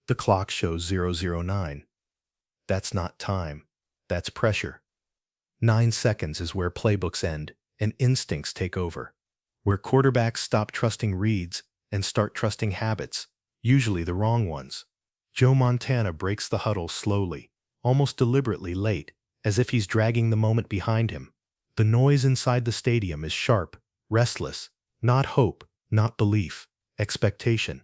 The clock shows 009. That's not time. That's pressure. 9 seconds is where playbooks end and instincts take over. Where quarterbacks stop trusting reads and start trusting habits, usually the wrong ones. Joe Montana breaks the huddle slowly, almost deliberately late, as if he's dragging the moment behind him. The noise inside the stadium is sharp, restless, not hope, not belief, expectation.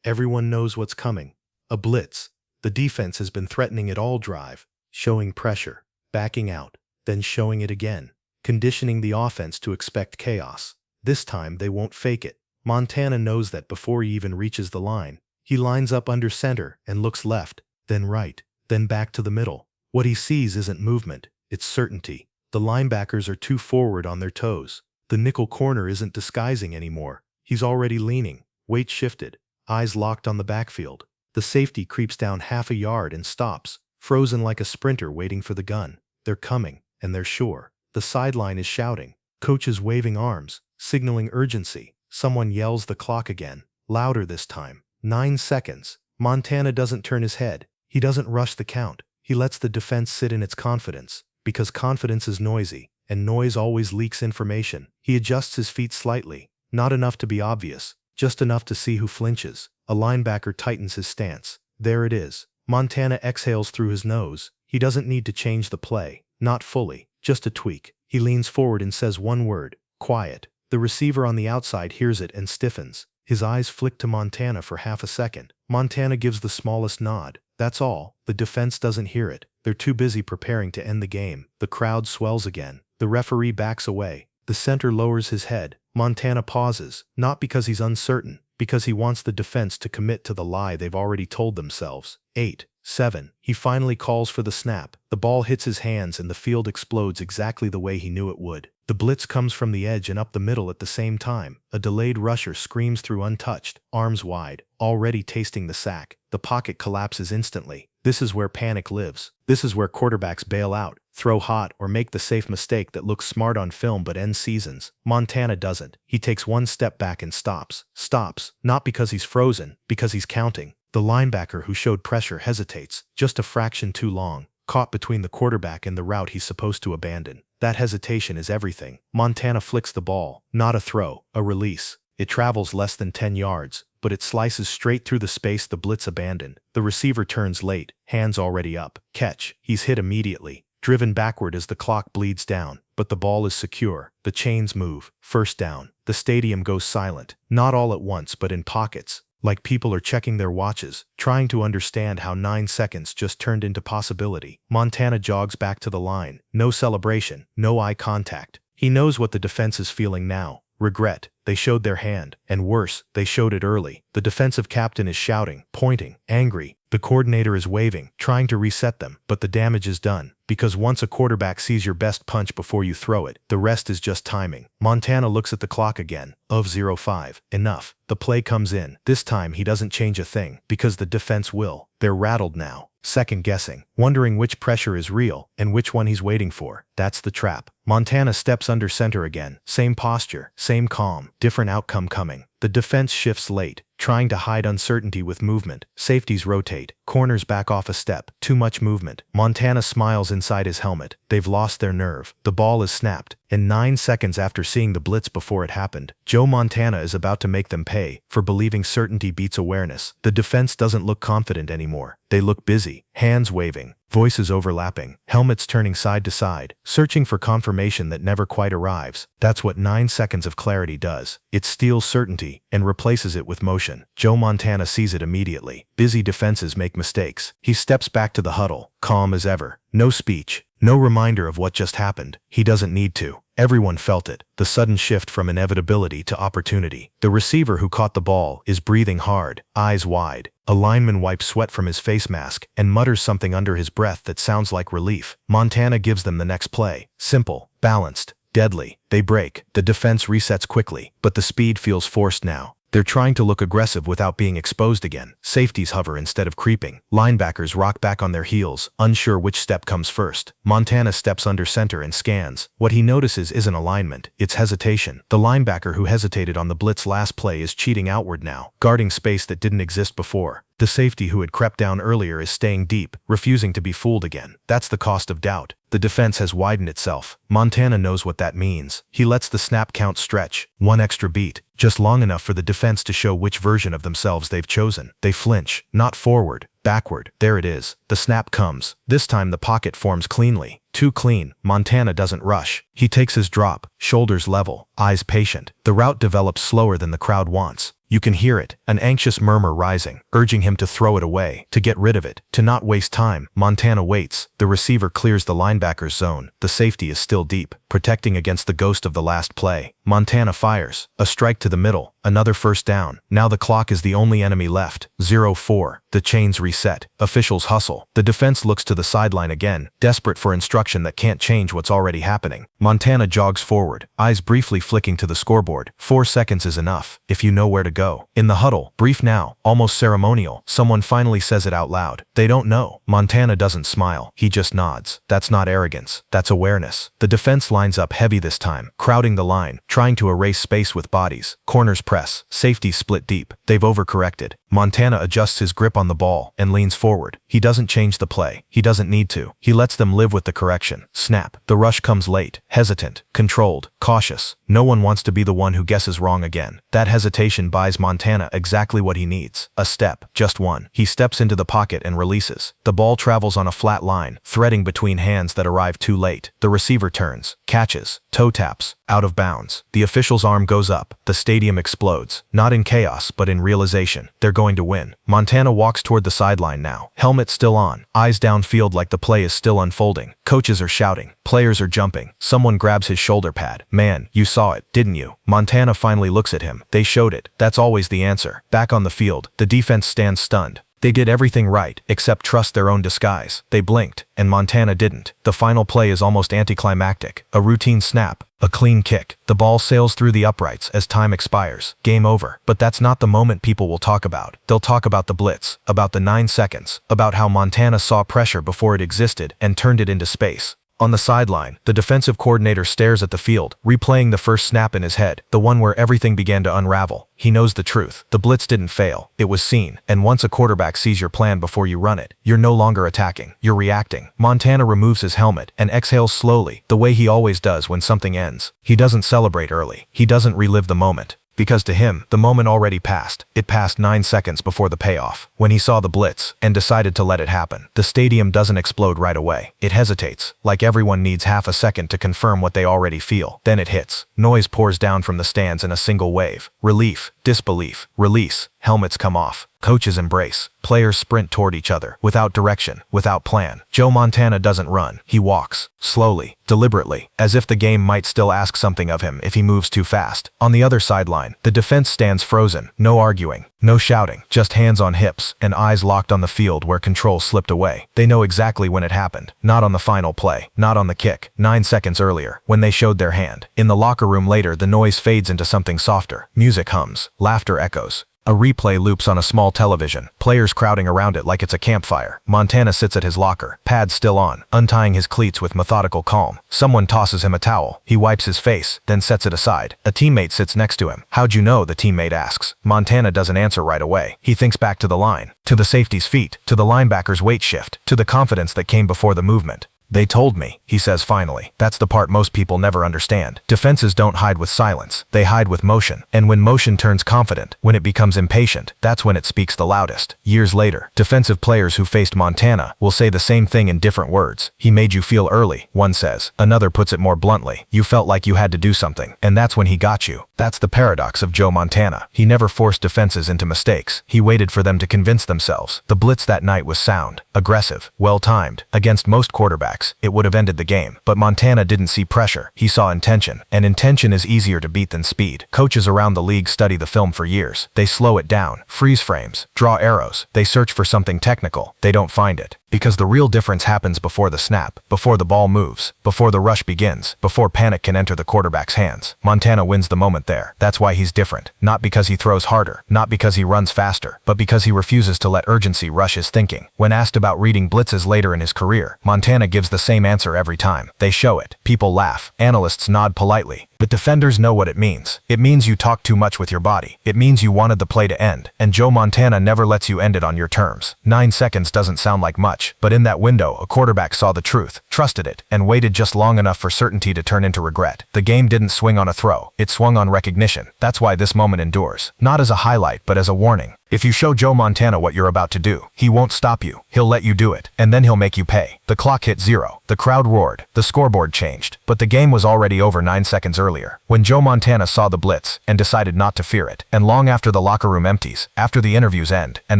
Everyone knows what's coming. A blitz. The defense has been threatening it all drive, showing pressure, backing out, then showing it again, conditioning the offense to expect chaos. This time they won't fake it. Montana knows that before he even reaches the line. He lines up under center and looks left, then right, then back to the middle. What he sees isn't movement, it's certainty. The linebackers are too forward on their toes. The nickel corner isn't disguising anymore. He's already leaning, weight shifted, eyes locked on the backfield. The safety creeps down half a yard and stops, frozen like a sprinter waiting for the gun. They're coming, and they're sure. The sideline is shouting. Coaches waving arms, signaling urgency. Someone yells the clock again, louder this time. 9 seconds. Montana doesn't turn his head. He doesn't rush the count. He lets the defense sit in its confidence, because confidence is noisy, and noise always leaks information. He adjusts his feet slightly, not enough to be obvious, just enough to see who flinches. A linebacker tightens his stance. There it is. Montana exhales through his nose. He doesn't need to change the play. Not fully, just a tweak. He leans forward and says one word, quiet. The receiver on the outside hears it and stiffens. His eyes flick to Montana for half a second. Montana gives the smallest nod. That's all. The defense doesn't hear it. They're too busy preparing to end the game. The crowd swells again. The referee backs away. The center lowers his head. Montana pauses, not because he's uncertain, because he wants the defense to commit to the lie they've already told themselves. 8, 7. He finally calls for the snap. The ball hits his hands and the field explodes exactly the way he knew it would. The blitz comes from the edge and up the middle at the same time. A delayed rusher screams through untouched, arms wide, already tasting the sack. The pocket collapses instantly. This is where panic lives. This is where quarterbacks bail out, throw hot, or make the safe mistake that looks smart on film but ends seasons. Montana doesn't. He takes one step back and stops. Stops, not because he's frozen, because he's counting. The linebacker who showed pressure hesitates, just a fraction too long, caught between the quarterback and the route he's supposed to abandon. That hesitation is everything. Montana flicks the ball, not a throw, a release. It travels less than 10 yards, but it slices straight through the space the blitz abandoned. The receiver turns late, hands already up. Catch. He's hit immediately, driven backward as the clock bleeds down, but the ball is secure. The chains move. First down. The stadium goes silent, not all at once but in pockets, like people are checking their watches, trying to understand how 9 seconds just turned into possibility. Montana jogs back to the line. No celebration, no eye contact. He knows what the defense is feeling now. Regret. They showed their hand, and worse, they showed it early. The defensive captain is shouting, pointing, angry. The coordinator is waving, trying to reset them, but the damage is done. Because once a quarterback sees your best punch before you throw it, the rest is just timing. Montana looks at the clock again. Of 05. Enough. The play comes in. This time he doesn't change a thing, because the defense will. They're rattled now, second guessing, wondering which pressure is real and which one he's waiting for. That's the trap. Montana steps under center again. Same posture, same calm, different outcome coming. The defense shifts late, trying to hide uncertainty with movement. Safeties rotate, corners back off a step. Too much movement. Montana smiles inside his helmet. They've lost their nerve. The ball is snapped, and 9 seconds after seeing the blitz before it happened, Joe Montana is about to make them pay for believing certainty beats awareness. The defense doesn't look confident anymore. They look busy, hands waving, voices overlapping, helmets turning side to side, searching for confirmation that never quite arrives. That's what 9 seconds of clarity does. It steals certainty and replaces it with motion. Joe Montana sees it immediately. Busy defenses make mistakes. He steps back to the huddle, calm as ever. No speech, no reminder of what just happened. He doesn't need to. Everyone felt it, the sudden shift from inevitability to opportunity. The receiver who caught the ball is breathing hard, eyes wide. A lineman wipes sweat from his face mask and mutters something under his breath that sounds like relief. Montana gives them the next play. Simple, balanced, deadly. They break. The defense resets quickly, but the speed feels forced now. They're trying to look aggressive without being exposed again. Safeties hover instead of creeping. Linebackers rock back on their heels, unsure which step comes first. Montana steps under center and scans. What he notices isn't alignment, it's hesitation. The linebacker who hesitated on the blitz last play is cheating outward now, guarding space that didn't exist before. The safety who had crept down earlier is staying deep, refusing to be fooled again. That's the cost of doubt. The defense has widened itself. Montana knows what that means. He lets the snap count stretch. One extra beat, just long enough for the defense to show which version of themselves they've chosen. They flinch, not forward, backward. There it is. The snap comes. This time the pocket forms cleanly. Too clean. Montana doesn't rush. He takes his drop, shoulders level, eyes patient. The route develops slower than the crowd wants. You can hear it, an anxious murmur rising, urging him to throw it away, to get rid of it, to not waste time. Montana waits. The receiver clears the linebacker's zone. The safety is still deep, protecting against the ghost of the last play. Montana fires. A strike to the middle. Another first down. Now the clock is the only enemy left. 0-4. The chains reset. Officials hustle. The defense looks to the sideline again, desperate for instruction that can't change what's already happening. Montana jogs forward, eyes briefly flicking to the scoreboard. 4 seconds is enough, if you know where to go. In the huddle, brief now, almost ceremonial, someone finally says it out loud. They don't know. Montana doesn't smile. He just nods. That's not arrogance. That's awareness. The defense lines up heavy this time, crowding the line, trying to erase space with bodies. Corners press. Safety split deep. They've overcorrected. Montana adjusts his grip on the ball and leans forward. He doesn't change the play. He doesn't need to. He lets them live with the correction. Snap. The rush comes late, hesitant, controlled, cautious. No one wants to be the one who guesses wrong again. That hesitation buys Montana exactly what he needs. A step. Just one. He steps into the pocket and releases. The ball travels on a flat line, threading between hands that arrive too late. The receiver turns, catches, toe taps, out of bounds. The official's arm goes up. The stadium explodes. Not in chaos, but in realization. They're going to win. Montana walks toward the sideline now. Helmet still on. Eyes downfield like the play is still unfolding. Coaches are shouting. Players are jumping. Someone grabs his shoulder pad. Man, you saw it, didn't you? Montana finally looks at him. They showed it. That's always the answer. Back on the field, the defense stands stunned. They did everything right, except trust their own disguise. They blinked, and Montana didn't. The final play is almost anticlimactic. A routine snap. A clean kick. The ball sails through the uprights as time expires. Game over. But that's not the moment people will talk about. They'll talk about the blitz, about the 9 seconds, about how Montana saw pressure before it existed and turned it into space. On the sideline, the defensive coordinator stares at the field, replaying the first snap in his head, the one where everything began to unravel. He knows the truth. The blitz didn't fail. It was seen. And once a quarterback sees your plan before you run it, you're no longer attacking. You're reacting. Montana removes his helmet and exhales slowly, the way he always does when something ends. He doesn't celebrate early. He doesn't relive the moment. Because to him, the moment already passed. It passed 9 seconds before the payoff, when he saw the blitz and decided to let it happen. The stadium doesn't explode right away. It hesitates, like everyone needs half a second to confirm what they already feel. Then it hits. Noise pours down from the stands in a single wave. Relief, disbelief, release. Helmets come off. Coaches embrace. Players sprint toward each other, without direction, without plan. Joe Montana doesn't run. He walks, slowly, deliberately, as if the game might still ask something of him if he moves too fast. On the other sideline, the defense stands frozen. No arguing, no shouting, just hands on hips and eyes locked on the field where control slipped away. They know exactly when it happened. Not on the final play, not on the kick. 9 seconds earlier, when they showed their hand. In the locker room later, the noise fades into something softer. Music hums. Laughter echoes. A replay loops on a small television, players crowding around it like it's a campfire. Montana sits at his locker, pads still on, untying his cleats with methodical calm. Someone tosses him a towel. He wipes his face, then sets it aside. A teammate sits next to him. "How'd you know?" the teammate asks. Montana doesn't answer right away. He thinks back to the line, to the safety's feet, to the linebacker's weight shift, to the confidence that came before the movement. "They told me," he says finally. That's the part most people never understand. Defenses don't hide with silence. They hide with motion. And when motion turns confident, when it becomes impatient, that's when it speaks the loudest. Years later, defensive players who faced Montana will say the same thing in different words. "He made you feel early," one says. Another puts it more bluntly. "You felt like you had to do something. And that's when he got you." That's the paradox of Joe Montana. He never forced defenses into mistakes. He waited for them to convince themselves. The blitz that night was sound, aggressive, well-timed. Against most quarterbacks, it would have ended the game. But Montana didn't see pressure. He saw intention. And intention is easier to beat than speed. Coaches around the league study the film for years. They slow it down, freeze frames, draw arrows. They search for something technical. They don't find it. Because the real difference happens before the snap, before the ball moves, before the rush begins, before panic can enter the quarterback's hands. Montana wins the moment there. That's why he's different. Not because he throws harder, not because he runs faster, but because he refuses to let urgency rush his thinking. When asked about reading blitzes later in his career, Montana gives the same answer every time. They show it. People laugh. Analysts nod politely. But defenders know what it means. It means you talk too much with your body. It means you wanted the play to end. And Joe Montana never lets you end it on your terms. 9 seconds doesn't sound like much, but in that window, a quarterback saw the truth, trusted it, and waited just long enough for certainty to turn into regret. The game didn't swing on a throw. It swung on recognition. That's why this moment endures. Not as a highlight, but as a warning. If you show Joe Montana what you're about to do, he won't stop you. He'll let you do it, and then he'll make you pay. The clock hit 0. The crowd roared. The scoreboard changed. But the game was already over 9 seconds earlier. When Joe Montana saw the blitz and decided not to fear it, and long after the locker room empties, after the interviews end, and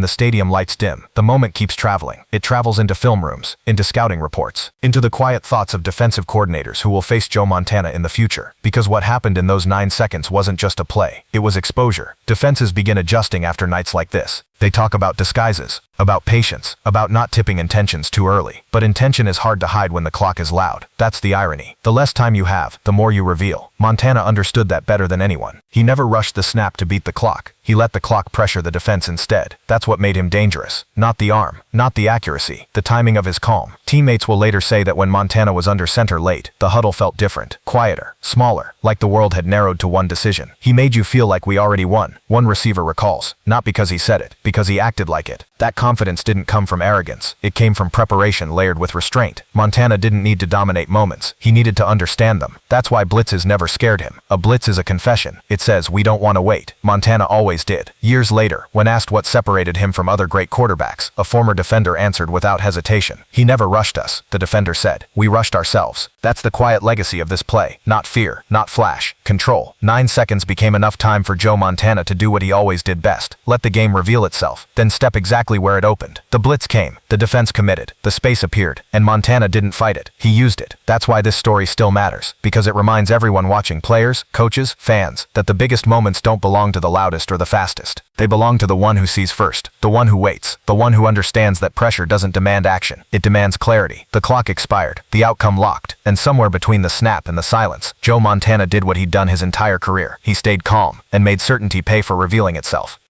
the stadium lights dim, the moment keeps traveling. It travels into film rooms, into scouting reports, into the quiet thoughts of defensive coordinators who will face Joe Montana in the future. Because what happened in those 9 seconds wasn't just a play. It was exposure. Defenses begin adjusting after nights like this. They talk about disguises, about patience, about not tipping intentions too early. But intention is hard to hide when the clock is loud. That's the irony. The less time you have, the more you reveal. Montana understood that better than anyone. He never rushed the snap to beat the clock. He let the clock pressure the defense instead. That's what made him dangerous. Not the arm, not the accuracy, the timing of his calm. Teammates will later say that when Montana was under center late, the huddle felt different, quieter, smaller, like the world had narrowed to one decision. He made you feel like we already won, one receiver recalls. Not because he said it, because he acted like it. That confidence didn't come from arrogance. It came from preparation layered with restraint. Montana didn't need to dominate moments. He needed to understand them. That's why blitzes never scared him. A blitz is a confession. It says, we don't want to wait. Montana always did. Years later, when asked what separated him from other great quarterbacks, a former defender answered without hesitation. He never rushed us, the defender said. We rushed ourselves. That's the quiet legacy of this play. Not fear, not flash, control. 9 seconds became enough time for Joe Montana to do what he always did best. Let the game reveal itself, then step exactly where it opened. The blitz came, the defense committed, the space appeared, and Montana didn't fight it. He used it. That's why this story still matters, because it reminds everyone watching, players, coaches, fans, that the biggest moments don't belong to the loudest or the fastest. They belong to the one who sees first, the one who waits, the one who understands that pressure doesn't demand action. It demands clarity. The clock expired, the outcome locked, and somewhere between the snap and the silence, Joe Montana did what he'd done his entire career. He stayed calm and made certainty pay for revealing itself.